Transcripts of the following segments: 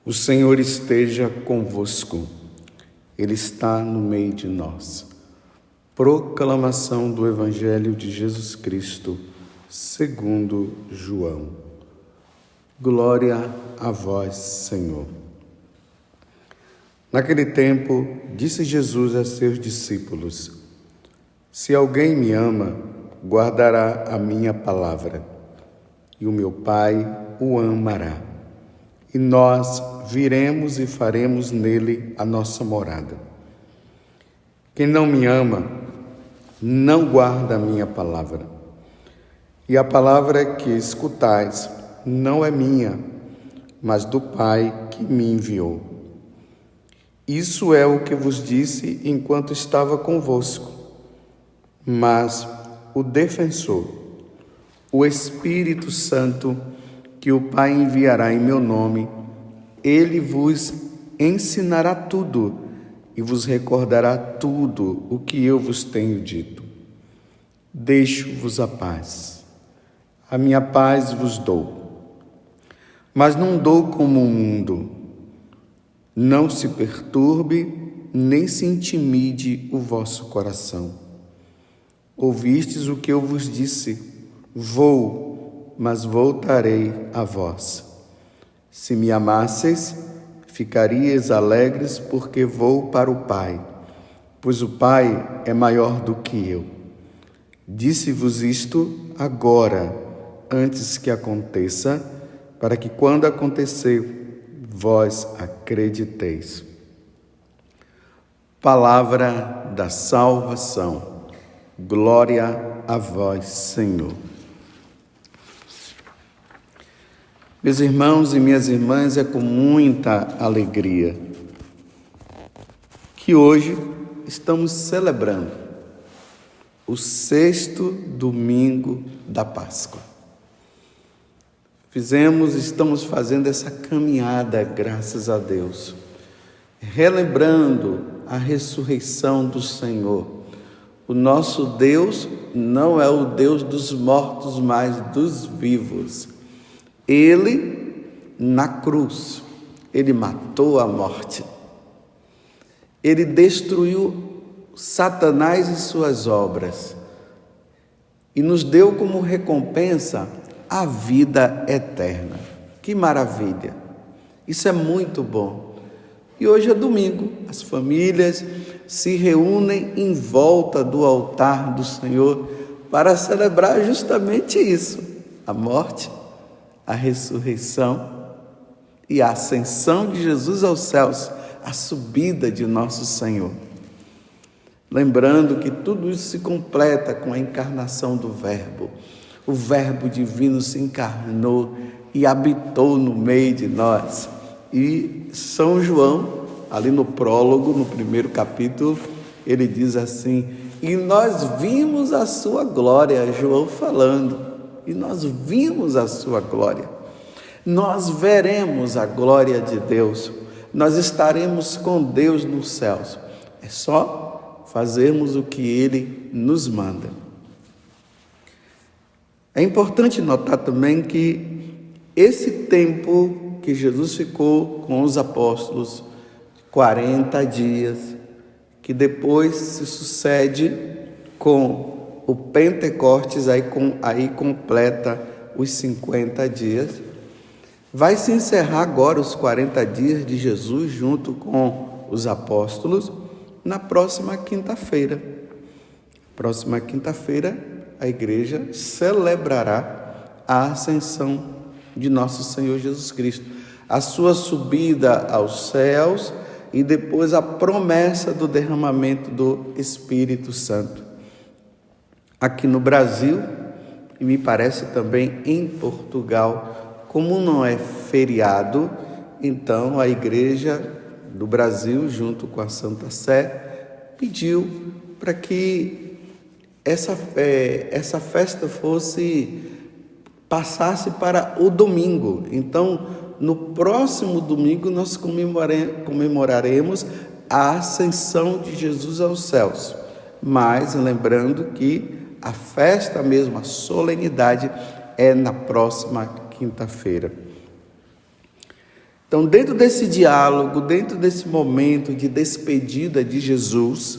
O Senhor esteja convosco, Ele está no meio de nós. Proclamação do Evangelho de Jesus Cristo, segundo João. Glória a vós, Senhor. Naquele tempo, disse Jesus a seus discípulos: Se alguém me ama, guardará a minha palavra, e o meu Pai o amará. E nós viremos e faremos nele a nossa morada. Quem não me ama, não guarda a minha palavra. E a palavra que escutais não é minha, mas do Pai que me enviou. Isso é o que vos disse enquanto estava convosco. Mas o defensor, o Espírito Santo, que o Pai enviará em meu nome, ele vos ensinará tudo e vos recordará tudo o que eu vos tenho dito. Deixo-vos a paz. A minha paz vos dou. Mas não dou como o mundo. Não se perturbe, nem se intimide o vosso coração. Ouvistes o que eu vos disse: vou, mas voltarei a vós. Se me amasseis, ficaríeis alegres, porque vou para o Pai, pois o Pai é maior do que eu. Disse-vos isto agora, antes que aconteça, para que quando acontecer, vós acrediteis. Palavra da salvação. Glória a vós, Senhor. Meus irmãos e minhas irmãs, é com muita alegria que hoje estamos celebrando o 6º domingo da Páscoa. Estamos fazendo essa caminhada, graças a Deus, relembrando a ressurreição do Senhor. O nosso Deus não é o Deus dos mortos, mas dos vivos. Ele, na cruz, ele matou a morte. Ele destruiu Satanás e suas obras e nos deu como recompensa a vida eterna. Que maravilha! Isso é muito bom. E hoje é domingo, as famílias se reúnem em volta do altar do Senhor para celebrar justamente isso: a morte, a ressurreição e a ascensão de Jesus aos céus, a subida de nosso Senhor. Lembrando que tudo isso se completa com a encarnação do Verbo. O Verbo divino se encarnou e habitou no meio de nós. E São João, ali no prólogo, no primeiro capítulo, ele diz assim: e nós vimos a sua glória, João falando. E nós vimos a sua glória. Nós veremos a glória de Deus. Nós estaremos com Deus nos céus. É só fazermos o que Ele nos manda. É importante notar também que esse tempo que Jesus ficou com os apóstolos, 40 dias, que depois se sucede com o Pentecostes, aí completa os 50 dias. Vai se encerrar agora os 40 dias de Jesus junto com os apóstolos na próxima quinta-feira. Próxima quinta-feira, a igreja celebrará a ascensão de nosso Senhor Jesus Cristo, a sua subida aos céus e depois a promessa do derramamento do Espírito Santo. Aqui no Brasil, e me parece também em Portugal, como não é feriado, então a Igreja do Brasil, junto com a Santa Sé, pediu para que essa festa passasse para o domingo. Então, no próximo domingo, nós comemoraremos a ascensão de Jesus aos céus. Mas lembrando que a festa mesmo, a solenidade, é na próxima quinta-feira. Então, dentro desse diálogo, dentro desse momento de despedida de Jesus,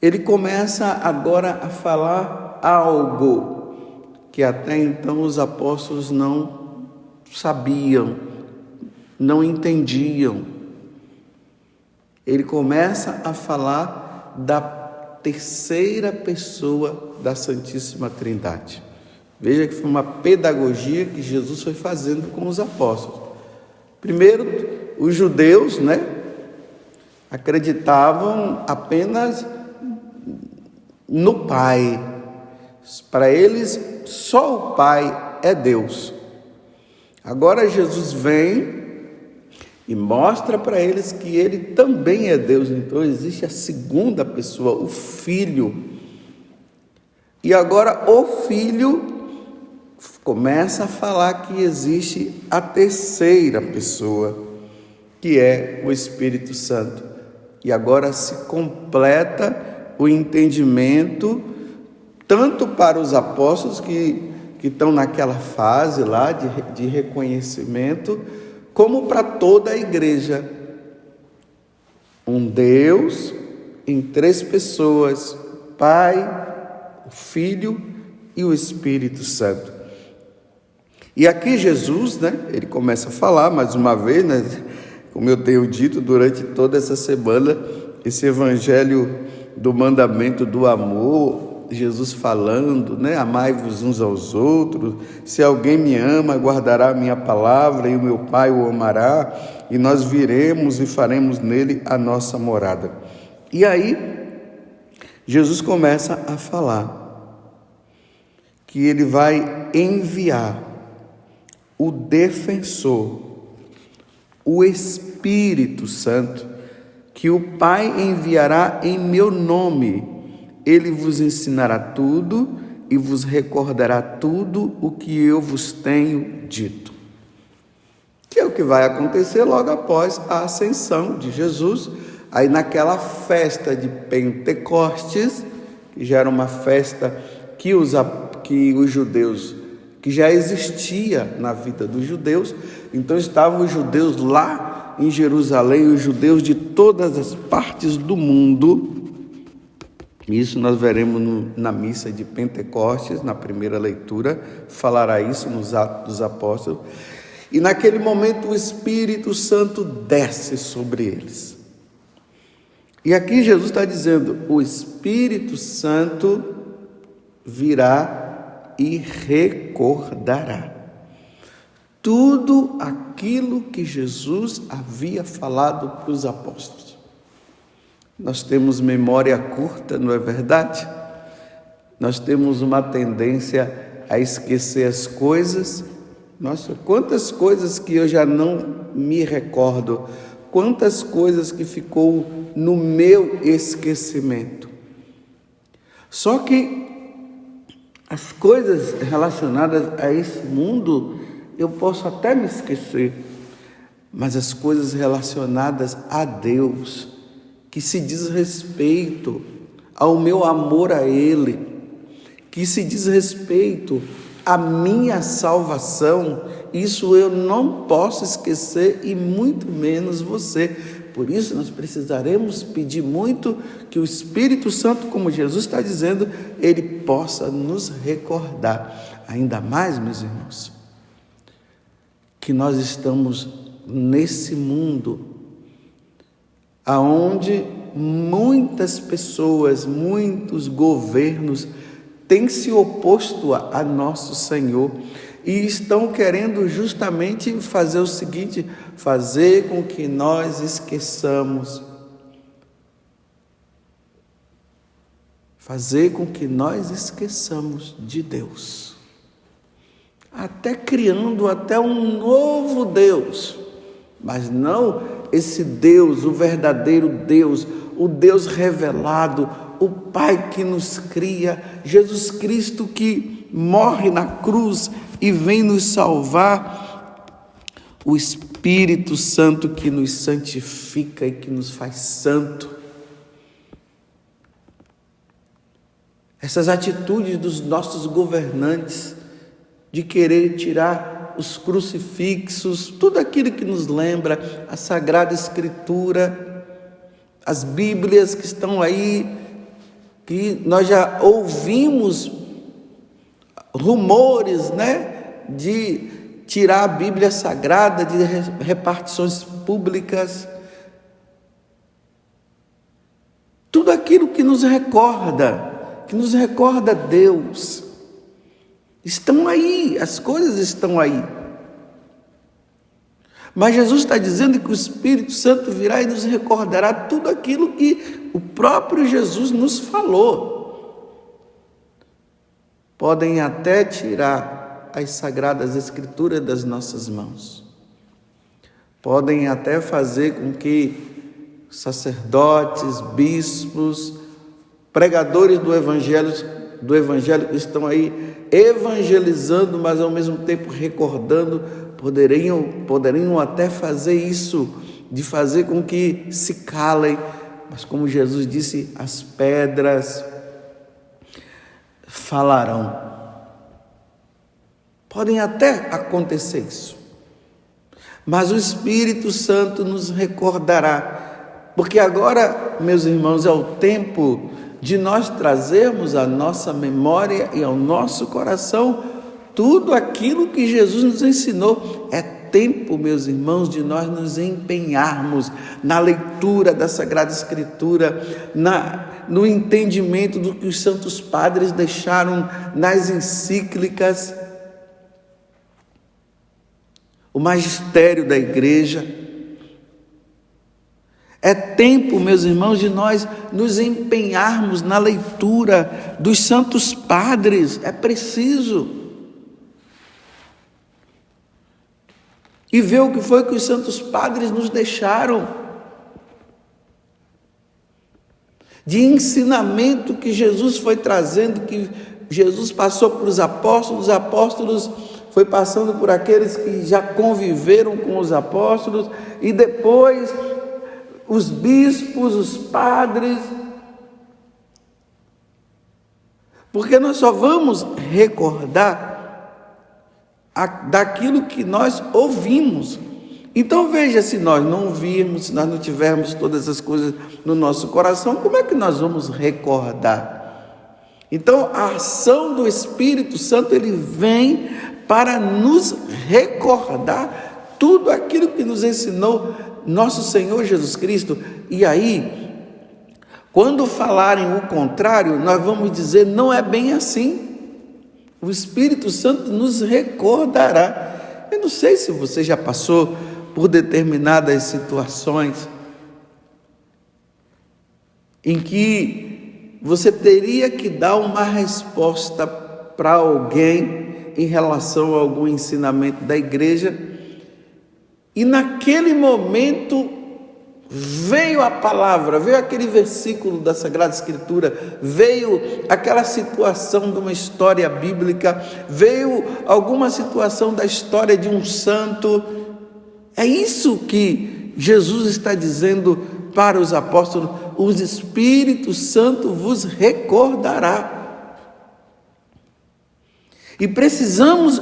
ele começa agora a falar algo que até então os apóstolos não sabiam, não entendiam. Ele começa a falar da terceira pessoa da Santíssima Trindade. Veja que foi uma pedagogia que Jesus foi fazendo com os apóstolos. Primeiro, os judeus, acreditavam apenas no Pai. Para eles, só o Pai é Deus. Agora Jesus vem e mostra para eles que ele também é Deus. Então existe a segunda pessoa, o Filho. E agora o Filho começa a falar que existe a terceira pessoa, que é o Espírito Santo. E agora se completa o entendimento, tanto para os apóstolos que estão naquela fase lá de reconhecimento, como para toda a igreja. Um Deus em três pessoas, Pai, o Filho e o Espírito Santo. E aqui Jesus, ele começa a falar mais uma vez, como eu tenho dito durante toda essa semana, esse evangelho do mandamento do amor, Jesus falando, amai-vos uns aos outros, se alguém me ama, guardará a minha palavra, e o meu Pai o amará, e nós viremos e faremos nele a nossa morada. E aí, Jesus começa a falar que ele vai enviar o defensor, o Espírito Santo, que o Pai enviará em meu nome. Ele vos ensinará tudo e vos recordará tudo o que eu vos tenho dito. Que é o que vai acontecer logo após a ascensão de Jesus, aí naquela festa de Pentecostes, que já era uma festa que os judeus, que já existia na vida dos judeus. Então estavam os judeus lá em Jerusalém, os judeus de todas as partes do mundo. Isso nós veremos na missa de Pentecostes, na primeira leitura, falará isso nos Atos dos Apóstolos. E naquele momento o Espírito Santo desce sobre eles. E aqui Jesus está dizendo, o Espírito Santo virá e recordará tudo aquilo que Jesus havia falado para os apóstolos. Nós temos memória curta, não é verdade? Nós temos uma tendência a esquecer as coisas. Nossa, quantas coisas que eu já não me recordo, quantas coisas que ficou no meu esquecimento. Só que as coisas relacionadas a esse mundo, eu posso até me esquecer, mas as coisas relacionadas a Deus, que se diz respeito ao meu amor a Ele, que se diz respeito à minha salvação, isso eu não posso esquecer e muito menos você. Por isso nós precisaremos pedir muito que o Espírito Santo, como Jesus está dizendo, Ele possa nos recordar. Ainda mais, meus irmãos, que nós estamos nesse mundo aonde muitas pessoas, muitos governos têm se oposto a nosso Senhor e estão querendo justamente fazer o seguinte, fazer com que nós esqueçamos, de Deus, até criando até um novo Deus, mas não esse Deus, o verdadeiro Deus, o Deus revelado, o Pai que nos cria, Jesus Cristo que morre na cruz e vem nos salvar, o Espírito Santo que nos santifica e que nos faz santo. Essas atitudes dos nossos governantes de querer tirar os crucifixos, tudo aquilo que nos lembra a Sagrada Escritura, as Bíblias que estão aí, que nós já ouvimos rumores, de tirar a Bíblia Sagrada de repartições públicas. Tudo aquilo que nos recorda Deus. Estão aí, as coisas estão aí. Mas Jesus está dizendo que o Espírito Santo virá e nos recordará tudo aquilo que o próprio Jesus nos falou. Podem até tirar as Sagradas Escrituras das nossas mãos. Podem até fazer com que sacerdotes, bispos, pregadores do Evangelho que estão aí evangelizando, mas ao mesmo tempo recordando, poderiam até fazer isso, de fazer com que se calem, mas como Jesus disse, as pedras falarão. Podem até acontecer isso, mas o Espírito Santo nos recordará, porque agora, meus irmãos, é o tempo de nós trazermos à nossa memória e ao nosso coração tudo aquilo que Jesus nos ensinou. É tempo, meus irmãos, de nós nos empenharmos na leitura da Sagrada Escritura, no entendimento do que os santos padres deixaram nas encíclicas, o magistério da igreja. É tempo, meus irmãos, de nós nos empenharmos na leitura dos santos padres. É preciso. E ver o que foi que os santos padres nos deixaram. De ensinamento que Jesus foi trazendo, que Jesus passou para os apóstolos foi passando por aqueles que já conviveram com os apóstolos, e depois os bispos, os padres, porque nós só vamos recordar daquilo que nós ouvimos. Então veja, se nós não ouvirmos, se nós não tivermos todas essas coisas no nosso coração, como é que nós vamos recordar? Então a ação do Espírito Santo, ele vem para nos recordar tudo aquilo que nos ensinou nosso Senhor Jesus Cristo. E aí, quando falarem o contrário, nós vamos dizer, não é bem assim. O Espírito Santo nos recordará. Eu não sei se você já passou por determinadas situações em que você teria que dar uma resposta para alguém em relação a algum ensinamento da igreja, e naquele momento veio a palavra, veio aquele versículo da Sagrada Escritura, veio aquela situação de uma história bíblica, veio alguma situação da história de um santo. É isso que Jesus está dizendo para os apóstolos: o Espírito Santo vos recordará. E precisamos,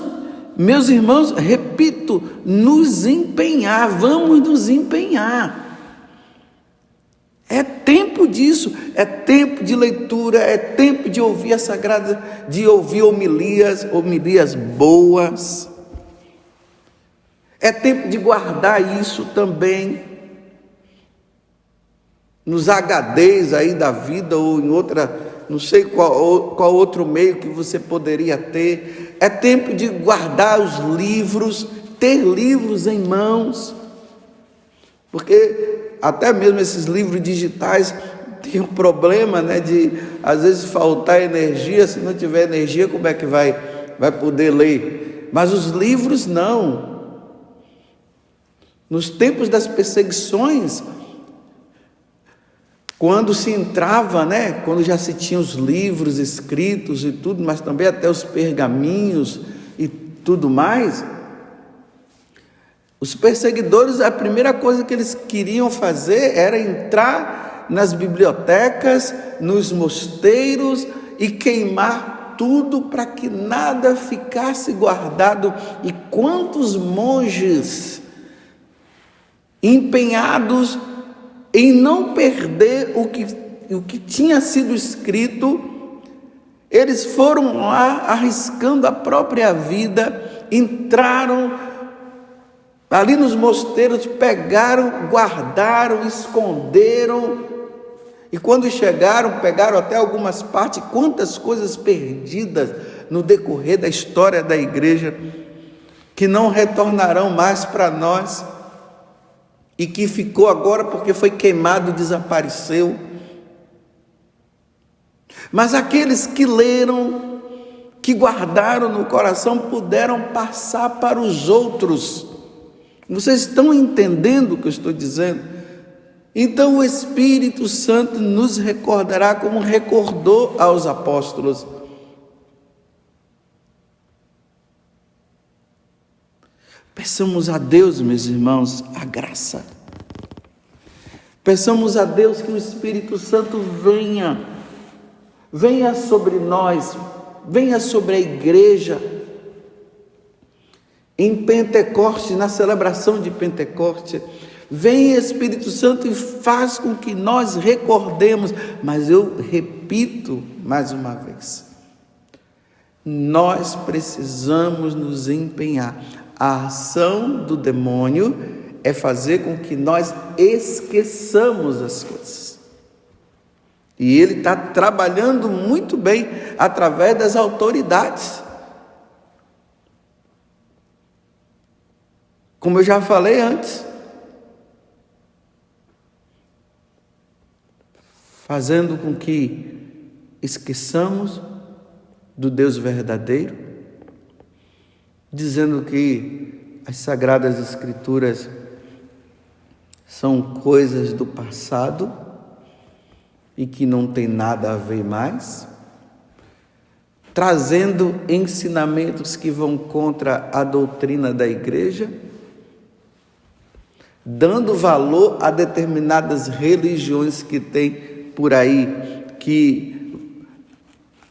meus irmãos, repito, nos empenhar, vamos nos empenhar. É tempo disso, é tempo de leitura, é tempo de ouvir a Sagrada, de ouvir homilias boas. É tempo de guardar isso também nos HDs aí da vida, ou em outra, não sei qual outro meio que você poderia ter. É tempo de guardar os livros, ter livros em mãos, porque até mesmo esses livros digitais tem um problema, de às vezes faltar energia. Se não tiver energia, como é que vai poder ler? Mas os livros não. Nos tempos das perseguições, quando se entrava, quando já se tinha os livros escritos e tudo, mas também até os pergaminhos e tudo mais, os perseguidores, a primeira coisa que eles queriam fazer era entrar nas bibliotecas, nos mosteiros e queimar tudo para que nada ficasse guardado. E quantos monges empenhados em não perder o que tinha sido escrito, eles foram lá arriscando a própria vida, entraram ali nos mosteiros, pegaram, guardaram, esconderam, e quando chegaram, pegaram até algumas partes. Quantas coisas perdidas no decorrer da história da igreja, que não retornarão mais para nós, e que ficou agora porque foi queimado, desapareceu. Mas aqueles que leram, que guardaram no coração, puderam passar para os outros. Vocês estão entendendo o que eu estou dizendo? Então o Espírito Santo nos recordará como recordou aos apóstolos. Peçamos a Deus, meus irmãos, a graça. Peçamos a Deus que o Espírito Santo venha sobre nós, venha sobre a igreja. Em Pentecostes, na celebração de Pentecostes, vem Espírito Santo e faz com que nós recordemos. Mas eu repito mais uma vez, nós precisamos nos empenhar. A ação do demônio é fazer com que nós esqueçamos as coisas. E ele está trabalhando muito bem através das autoridades. Como eu já falei antes, fazendo com que esqueçamos do Deus verdadeiro, dizendo que as Sagradas Escrituras são coisas do passado e que não tem nada a ver mais, trazendo ensinamentos que vão contra a doutrina da igreja, dando valor a determinadas religiões que tem por aí, que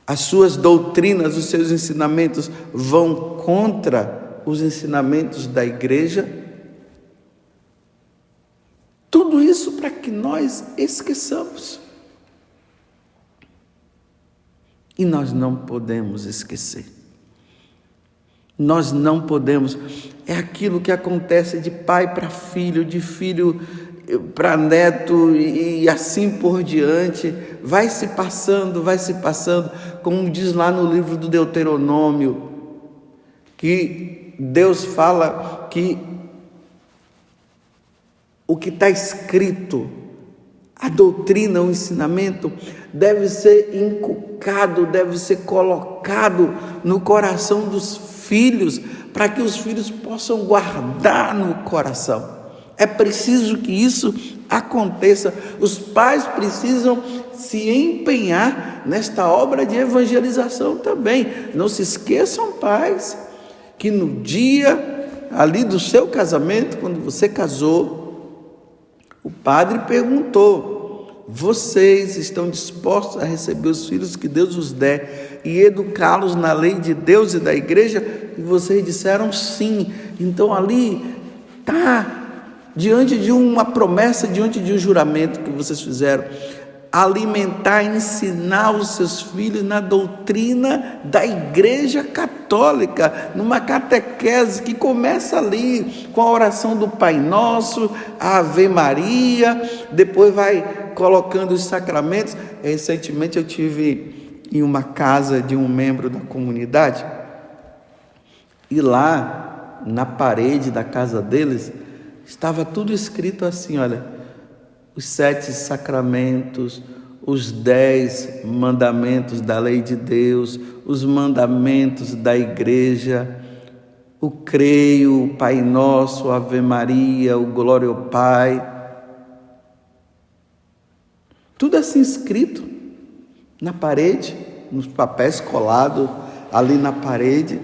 as suas doutrinas, os seus ensinamentos vão contra os ensinamentos da igreja. Tudo isso para que nós esqueçamos. E nós não podemos esquecer. Nós não podemos. É aquilo que acontece de pai para filho, de filho para neto e assim por diante. Vai se passando, como diz lá no livro do Deuteronômio, que Deus fala que o que está escrito, a doutrina, o ensinamento, deve ser inculcado, deve ser colocado no coração dos filhos, para que os filhos possam guardar no coração. É preciso que isso aconteça. Os pais precisam se empenhar nesta obra de evangelização também. Não se esqueçam, pais, que no dia ali do seu casamento, quando você casou, o padre perguntou: vocês estão dispostos a receber os filhos que Deus os der e educá-los na lei de Deus e da igreja? E vocês disseram sim. Então ali está, diante de uma promessa, diante de um juramento que vocês fizeram, alimentar, ensinar os seus filhos na doutrina da Igreja Católica, numa catequese que começa ali com a oração do Pai Nosso, a Ave Maria, depois vai colocando os sacramentos. Recentemente eu tive em uma casa de um membro da comunidade, e lá na parede da casa deles estava tudo escrito assim, olha: os 7 sacramentos, os 10 mandamentos da lei de Deus, os mandamentos da igreja, o creio, o Pai Nosso, a Ave Maria, o Glória ao Pai. Tudo assim escrito na parede, nos papéis colados ali na parede.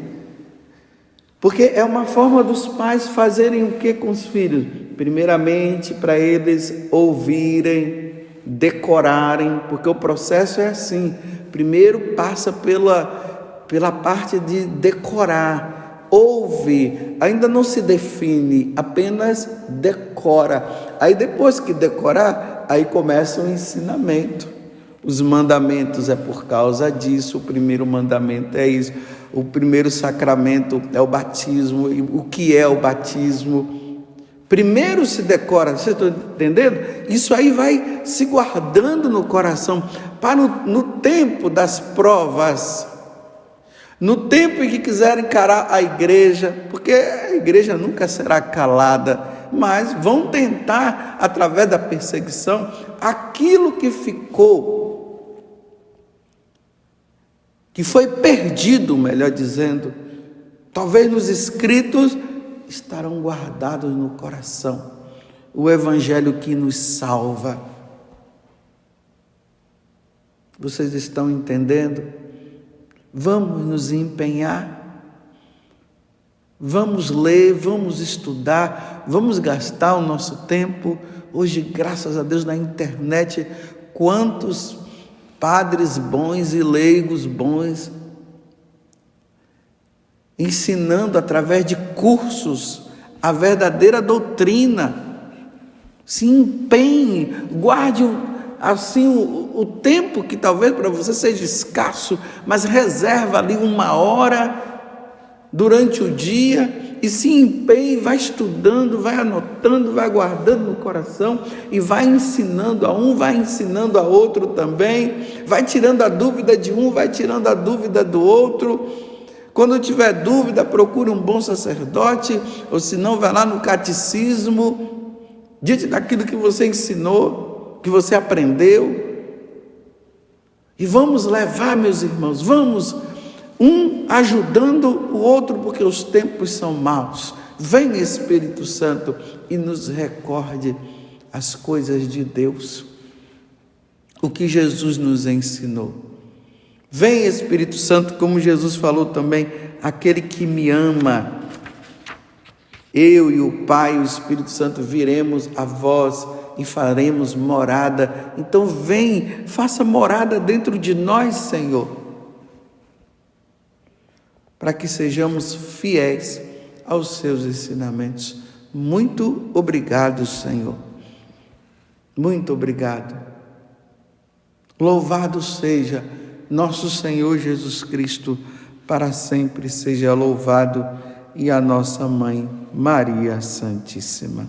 Porque é uma forma dos pais fazerem o que com os filhos? Primeiramente, para eles ouvirem, decorarem, porque o processo é assim. Primeiro passa pela pela parte de decorar. Ouve, ainda não se define, apenas decora. Aí depois que decorar, aí começa o ensinamento. Os mandamentos é por causa disso, o primeiro mandamento é isso. O primeiro sacramento é o batismo. O que é o batismo? Primeiro se decora, vocês estão entendendo? Isso aí vai se guardando no coração, para no tempo das provas, no tempo em que quiserem encarar a igreja, porque a igreja nunca será calada, mas vão tentar, através da perseguição, aquilo que ficou, que foi perdido, melhor dizendo, talvez nos escritos, estarão guardados no coração. O evangelho que nos salva. Vocês estão entendendo? Vamos nos empenhar, vamos ler, vamos estudar, vamos gastar o nosso tempo. Hoje, graças a Deus, na internet, quantos padres bons e leigos bons, ensinando através de cursos a verdadeira doutrina. Se empenhe, guarde assim o tempo que talvez para você seja escasso, mas reserva ali 1 hora durante o dia e se empenhe, vai estudando, vai anotando, vai guardando no coração e vai ensinando a um, vai ensinando a outro também, vai tirando a dúvida de um, vai tirando a dúvida do outro. Quando tiver dúvida, procure um bom sacerdote, ou se não, vai lá no catecismo, diante daquilo que você ensinou, que você aprendeu. E vamos levar, meus irmãos, vamos, um ajudando o outro, porque os tempos são maus. Vem, Espírito Santo, e nos recorde as coisas de Deus, o que Jesus nos ensinou. Vem, Espírito Santo, como Jesus falou também, aquele que me ama, eu e o Pai, o Espírito Santo, viremos a vós e faremos morada. Então vem, faça morada dentro de nós, Senhor, para que sejamos fiéis aos seus ensinamentos. Muito obrigado, Senhor. Muito obrigado. Louvado seja nosso Senhor Jesus Cristo, para sempre seja louvado, e a nossa Mãe Maria Santíssima.